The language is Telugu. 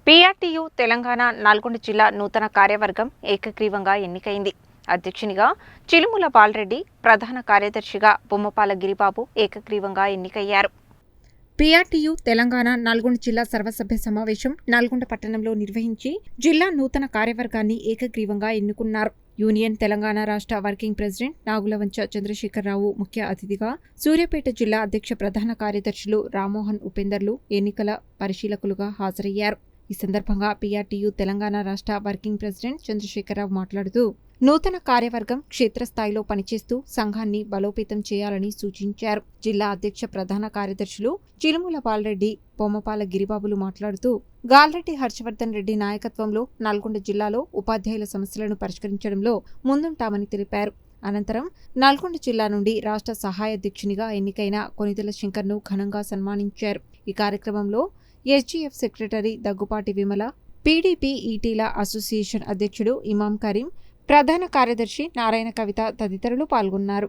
పీఆర్టీయూ తెలంగాణ నల్గొండ జిల్లా నూతన కార్యవర్గం ఏకగ్రీవంగా ఎన్నికైంది. అధ్యక్షునిగా చిలుముల బాలరెడ్డి, ప్రధాన కార్యదర్శిగా బొమ్మపాల గిరిబాబు ఏకగ్రీవంగా ఎన్నికయ్యారు. పీఆర్టీయూ తెలంగాణ నల్గొండ జిల్లా సర్వసభ్య సమావేశం నల్గొండ పట్టణంలో నిర్వహించి జిల్లా నూతన కార్యవర్గాన్ని ఏకగ్రీవంగా ఎన్నుకున్నారు. యూనియన్ తెలంగాణ రాష్ట్ర వర్కింగ్ ప్రెసిడెంట్ నాగులవంచ చంద్రశేఖరరావు ముఖ్య అతిథిగా, సూర్యాపేట జిల్లా అధ్యక్ష ప్రధాన కార్యదర్శులు రామ్మోహన్ ఉపేందర్లు ఎన్నికల పరిశీలకులుగా హాజరయ్యారు. ఈ సందర్భంగా పీఆర్టీయూ తెలంగాణ రాష్ట్ర వర్కింగ్ ప్రెసిడెంట్ చంద్రశేఖరరావు మాట్లాడుతూ, నూతన కార్యవర్గం క్షేత్రస్థాయిలో పనిచేస్తూ సంఘాన్ని బలోపేతం చేయాలని సూచించారు. జిల్లా అధ్యక్ష ప్రధాన కార్యదర్శులు చిలుముల బాలరెడ్డి, బొమ్మపాల గిరిబాబులు మాట్లాడుతూ, గాల్రెడ్డి హర్షవర్ధన్ రెడ్డి నాయకత్వంలో నల్గొండ జిల్లాలో ఉపాధ్యాయుల సమస్యలను పరిష్కరించడంలో ముందుంటామని తెలిపారు. అనంతరం నల్గొండ జిల్లా నుండి రాష్ట్ర సహాయ అధ్యక్షునిగా ఎన్నికైన కొనిదెల శంకర్ను ఘనంగా సన్మానించారు. ఈ కార్యక్రమంలో SGF secretary Daggupati Vimala, PDP ఈటీల అసోసియేషన్ అధ్యక్షుడు ఇమాం కరీం, ప్రధాన కార్యదర్శి నారాయణ కవిత తదితరులు పాల్గొన్నారు.